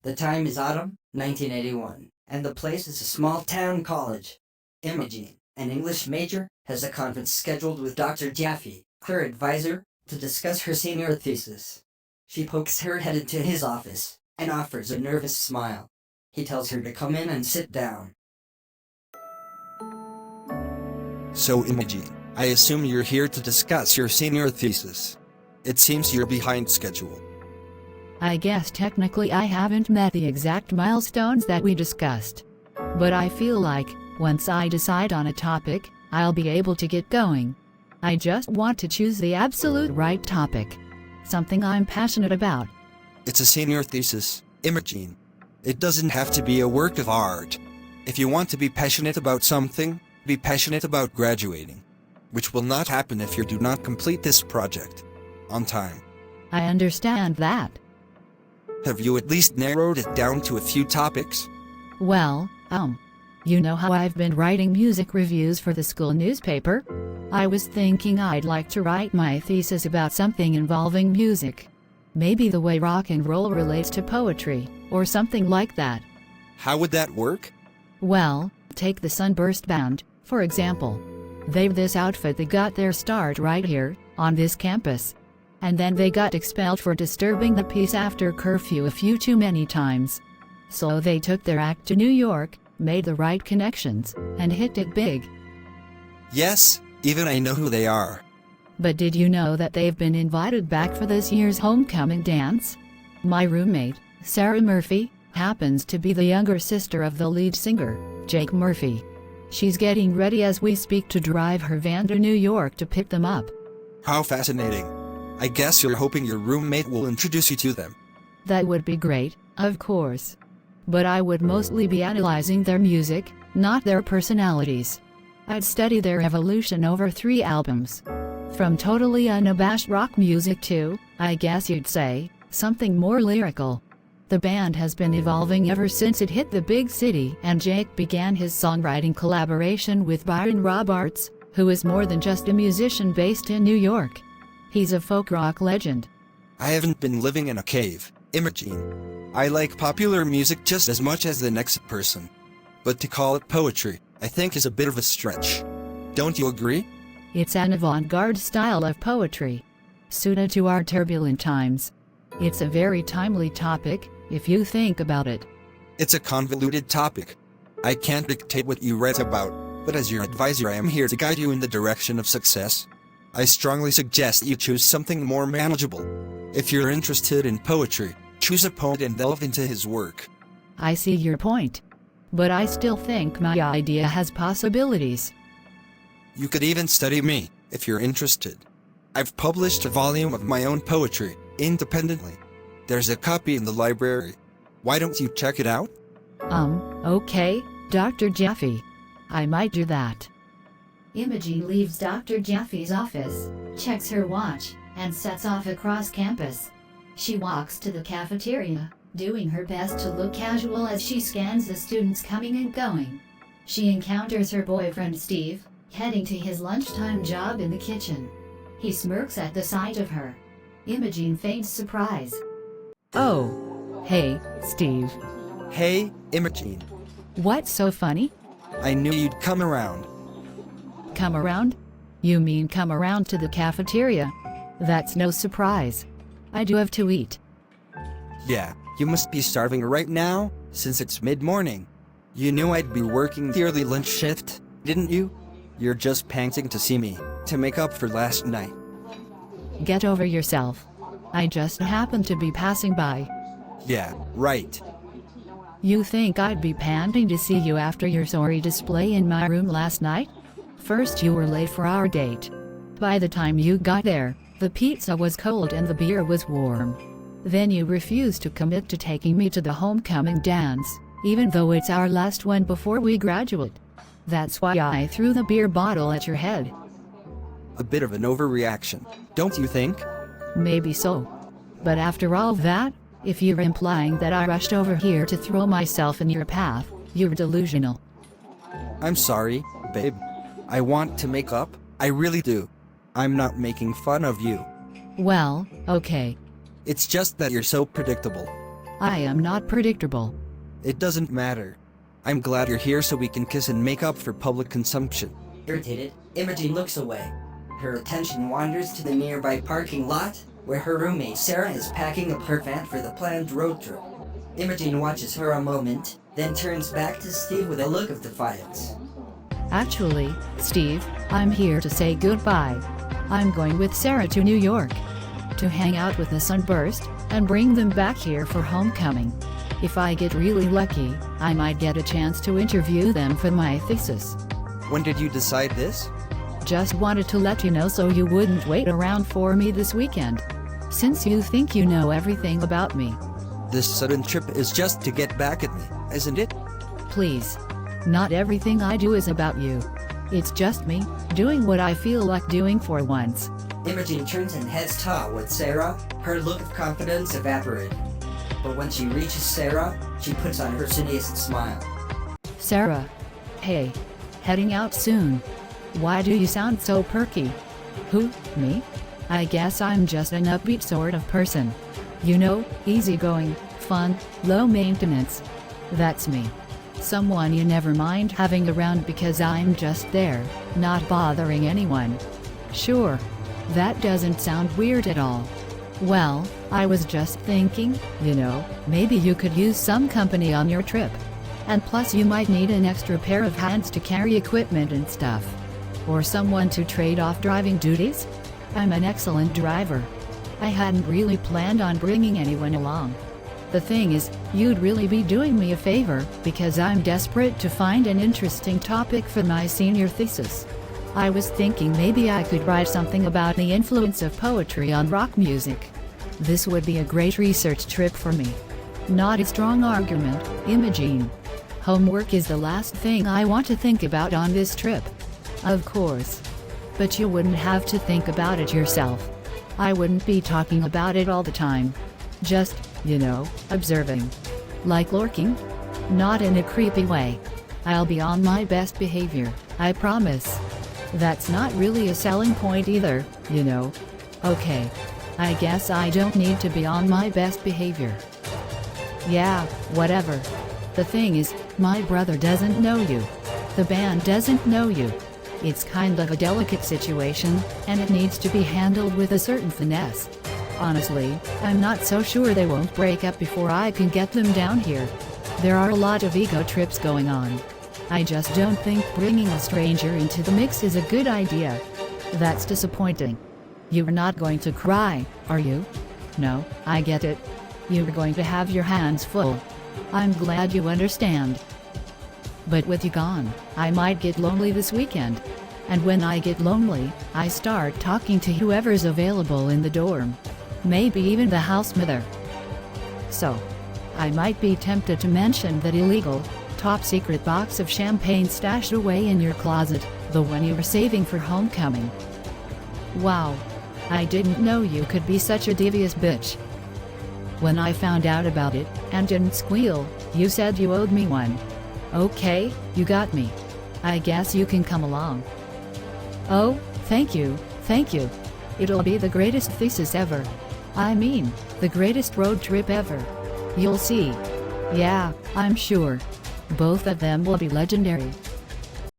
The time is autumn, 1981, and the place is a small-town college. Imogene, an English major, has a conference scheduled with Dr. Jaffe, her advisor, to discuss her senior thesis. She pokes her head into his office and offers a nervous smile. He tells her to come in and sit down. So Imogene, I assume you're here to discuss your senior thesis. It seems you're behind schedule. I guess technically I haven't met the exact milestones that we discussed. But I feel like, once I decide on a topic, I'll be able to get going. I just want to choose the absolute right topic. Something I'm passionate about. It's a senior thesis, Imogene. It doesn't have to be a work of art. If you want to be passionate about something, be passionate about graduating. Which will not happen if you do not complete this project on time. I understand that. Have you at least narrowed it down to a few topics? Well, you know how I've been writing music reviews for the school newspaper? I was thinking I'd like to write my thesis about something involving music. Maybe the way rock and roll relates to poetry, or something like that. How would that work? Well, take the Sunburst band, for example. They've this outfit that got their start right here, on this campus. And then they got expelled for disturbing the peace after curfew a few too many times. So they took their act to New York, made the right connections, and hit it big. Yes, even I know who they are. But did you know that they've been invited back for this year's homecoming dance? My roommate, Sara Murphy, happens to be the younger sister of the lead singer, Jake Murphy. She's getting ready as we speak to drive her van to New York to pick them up. How fascinating. I guess you're hoping your roommate will introduce you to them. That would be great, of course. But I would mostly be analyzing their music, not their personalities. I'd study their evolution over 3 albums. From totally unabashed rock music to, I guess you'd say, something more lyrical. The band has been evolving ever since it hit the big city and Jake began his songwriting collaboration with Byron Robarts, who is more than just a musician based in New York. He's a folk rock legend. I haven't been living in a cave, Imogene. I like popular music just as much as the next person. But to call it poetry, I think is a bit of a stretch. Don't you agree? It's an avant-garde style of poetry, suited to our turbulent times. It's a very timely topic, if you think about it. It's a convoluted topic. I can't dictate what you write about, but as your advisor I am here to guide you in the direction of success. I strongly suggest you choose something more manageable. If you're interested in poetry, choose a poet and delve into his work. I see your point. But I still think my idea has possibilities. You could even study me, if you're interested. I've published a volume of my own poetry, independently. There's a copy in the library. Why don't you check it out? Okay, Dr. Jaffe. I might do that. Imogene leaves Dr. Jaffe's office, checks her watch, and sets off across campus. She walks to the cafeteria, doing her best to look casual as she scans the students coming and going. She encounters her boyfriend Steve, heading to his lunchtime job in the kitchen. He smirks at the sight of her. Imogene feigns surprise. Oh, hey, Steve. Hey, Imogene. What's so funny? I knew you'd come around. Come around? You mean come around to the cafeteria? That's no surprise. I do have to eat. Yeah, you must be starving right now, since it's mid-morning. You knew I'd be working the early lunch shift, didn't you? You're just panting to see me, to make up for last night. Get over yourself. I just happened to be passing by. Yeah, right. You think I'd be panting to see you after your sorry display in my room last night? First you were late for our date. By the time you got there, the pizza was cold and the beer was warm. Then you refused to commit to taking me to the homecoming dance, even though it's our last one before we graduate. That's why I threw the beer bottle at your head. A bit of an overreaction, don't you think? Maybe so. But after all that, if you're implying that I rushed over here to throw myself in your path, you're delusional. I'm sorry, babe. I want to make up, I really do. I'm not making fun of you. Well, okay. It's just that you're so predictable. I am not predictable. It doesn't matter. I'm glad you're here so we can kiss and make up for public consumption. Irritated, Imogene looks away. Her attention wanders to the nearby parking lot, where her roommate Sara is packing up her van for the planned road trip. Imogene watches her a moment, then turns back to Steve with a look of defiance. Actually, Steve, I'm here to say goodbye. I'm going with Sara to New York to hang out with the Sunburst and bring them back here for homecoming. If I get really lucky, I might get a chance to interview them for my thesis. When did you decide this? Just wanted to let you know so you wouldn't wait around for me this weekend. Since you think you know everything about me. This sudden trip is just to get back at me, isn't it? Please. Not everything I do is about you. It's just me, doing what I feel like doing for once. Imogene turns and heads toward Sara, her look of confidence evaporated. But when she reaches Sara, she puts on her siniest smile. Sara. Hey. Heading out soon. Why do you sound so perky? Who, me? I guess I'm just an upbeat sort of person. You know, easygoing, fun, low maintenance. That's me. Someone you never mind having around because I'm just there, not bothering anyone. Sure. That doesn't sound weird at all. Well, I was just thinking, maybe you could use some company on your trip. And plus you might need an extra pair of hands to carry equipment and stuff. Or someone to trade off driving duties? I'm an excellent driver. I hadn't really planned on bringing anyone along. The thing is, you'd really be doing me a favor, because I'm desperate to find an interesting topic for my senior thesis. I was thinking maybe I could write something about the influence of poetry on rock music. This would be a great research trip for me. Not a strong argument, Imogene. Homework is the last thing I want to think about on this trip. Of course. But you wouldn't have to think about it yourself. I wouldn't be talking about it all the time. Just, observing. Like lurking? Not in a creepy way. I'll be on my best behavior, I promise. That's not really a selling point either, Okay. I guess I don't need to be on my best behavior. Yeah, whatever. The thing is, my brother doesn't know you. The band doesn't know you. It's kind of a delicate situation, and it needs to be handled with a certain finesse. Honestly, I'm not so sure they won't break up before I can get them down here. There are a lot of ego trips going on. I just don't think bringing a stranger into the mix is a good idea. That's disappointing. You're not going to cry, are you? No, I get it. You're going to have your hands full. I'm glad you understand. But with you gone, I might get lonely this weekend. And when I get lonely, I start talking to whoever's available in the dorm. Maybe even the house mother. So, I might be tempted to mention that illegal, top-secret box of champagne stashed away in your closet, the one you were saving for homecoming. Wow. I didn't know you could be such a devious bitch. When I found out about it, and didn't squeal, you said you owed me one. Okay, you got me. I guess you can come along. Oh, thank you. It'll be the greatest thesis ever. I mean, the greatest road trip ever. You'll see. Yeah, I'm sure. Both of them will be legendary.